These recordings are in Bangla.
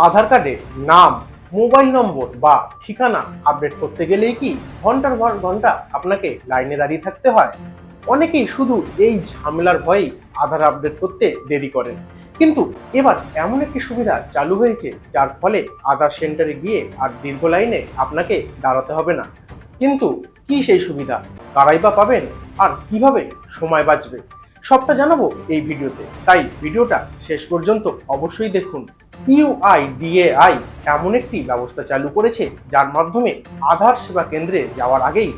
আধার কার্ডে নাম, মোবাইল নম্বর বা ঠিকানা আপডেট করতে গেলেই কি ঘন্টার পর ঘন্টা আপনাকে লাইনে দাঁড়িয়ে থাকতে হয়? অনেকেই শুধু এই ঝামেলার ভয়েই আধার আপডেট করতে দেরি করেন। কিন্তু এবার এমন একটি সুবিধা চালু হয়েছে যার ফলে আধার সেন্টারে গিয়ে আর দীর্ঘ লাইনে আপনাকে দাঁড়াতে হবে না। কিন্তু কি সেই সুবিধা, কারাই বা পাবেন, আর কিভাবে সময় বাঁচবে, সবটা জানাবো এই ভিডিওতে। তাই ভিডিওটা শেষ পর্যন্ত অবশ্যই দেখুন। ইউআইডিএআই এমন একটি ব্যবস্থা চালু করেছে যার মাধ্যমে আধার সেবা কেন্দ্রে যাওয়ার আগেই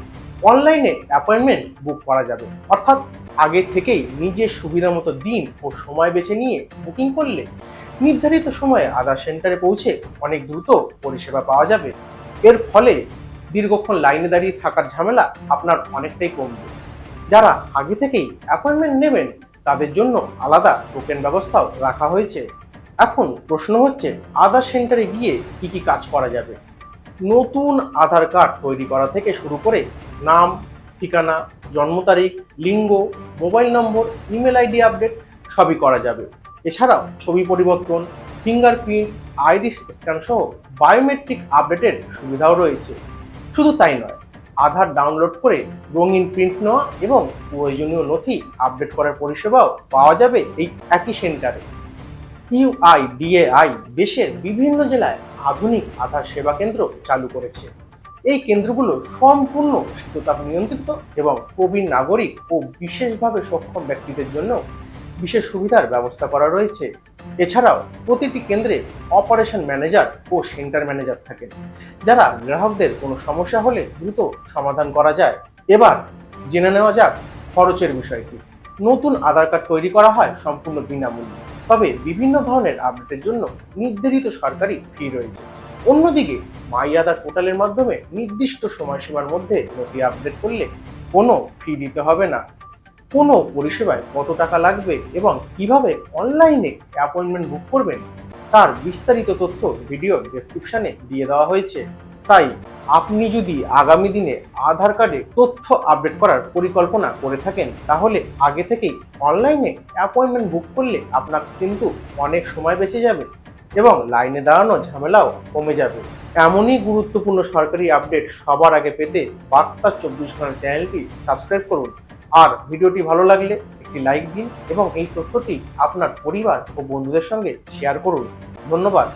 অনলাইনে অ্যাপয়েন্টমেন্ট বুক করা যাবে। অর্থাৎ আগে থেকেই নিজের সুবিধা মতো দিন ও সময় বেছে নিয়ে বুকিং করলে নির্ধারিত সময়ে আধার সেন্টারে পৌঁছে অনেক দ্রুত পরিষেবা পাওয়া যাবে। এর ফলে দীর্ঘক্ষণ লাইনে দাঁড়িয়ে থাকার ঝামেলা আপনার অনেকটাই কমবে। যারা আগে থেকেই অ্যাপয়েন্টমেন্ট নেবেন তাদের জন্য আলাদা টোকেন ব্যবস্থাও রাখা হয়েছে। এখন প্রশ্ন হচ্ছে, আধার সেন্টারে গিয়ে কি কি কাজ করা যাবে? নতুন আধার কার্ড তৈরি করা থেকে শুরু করে নাম, ঠিকানা, জন্ম তারিখ, লিঙ্গ, মোবাইল নম্বর, ইমেল আইডি আপডেট সবই করা যাবে। এছাড়াও ছবি পরিবর্তন, ফিঙ্গারপ্রিন্ট, আইরিস স্ক্যান সহ বায়োমেট্রিক আপডেটের সুবিধাও রয়েছে। শুধু তাই নয়, আধার ডাউনলোড করে রঙিন প্রিন্ট নেওয়া এবং প্রয়োজনীয় নথি আপডেট করার পরিষেবাও পাওয়া যাবে এই একই সেন্টারে। ইউআইডিএআই দেশের বিভিন্ন জেলায় আধুনিক আধার সেবা কেন্দ্র চালু করেছে। এই কেন্দ্রগুলো সম্পূর্ণ শীততাপ নিয়ন্ত্রিত এবং প্রবীণ নাগরিক ও বিশেষভাবে সক্ষম ব্যক্তিদের জন্য বিশেষ সুবিধার ব্যবস্থা করা রয়েছে। এছাড়াও প্রতিটি কেন্দ্রে অপারেশন ম্যানেজার ও সেন্টার ম্যানেজার থাকেন, যারা গ্রাহকদের কোনো সমস্যা হলে দ্রুত সমাধান করা যায়। এবার জেনে নেওয়া যাক খরচের বিষয়টি। নতুন আধার কার্ড তৈরি করা হয় সম্পূর্ণ বিনামূল্যে, তবে বিভিন্ন ধরনের আপডেটের জন্য নির্ধারিত সরকারি ফি রয়েছে। অন্যদিকে মাই আধার পোর্টালের মাধ্যমে নির্দিষ্ট সময়সীমার মধ্যে নথি আপডেট করলে কোনো ফি দিতে হবে না। কোনো পরিষেবায় কত টাকা লাগবে এবং কিভাবে অনলাইনে অ্যাপয়েন্টমেন্ট বুক করবেন তার বিস্তারিত তথ্য ভিডিও ডেসক্রিপশনে দিয়ে দেওয়া হয়েছে। তাই আপনি যদি আগামী দিনে আধার কার্ডে তথ্য আপডেট করার পরিকল্পনা করে থাকেন তাহলে আগে থেকেই অনলাইনে অ্যাপয়েন্টমেন্ট বুক করলে আপনার কিন্তু অনেক সময় বেঁচে যাবে এবং লাইনে দাঁড়ানো ঝামেলাও কমে যাবে। এমনই গুরুত্বপূর্ণ সরকারি আপডেট সবার আগে পেতে বার্তা 24 ঘন্টা চ্যানেলটি সাবস্ক্রাইব করুন। আর ভিডিওটি ভালো লাগলে একটি লাইক দিন এবং এই তথ্যটি আপনার পরিবার ও বন্ধুদের সঙ্গে শেয়ার করুন। ধন্যবাদ।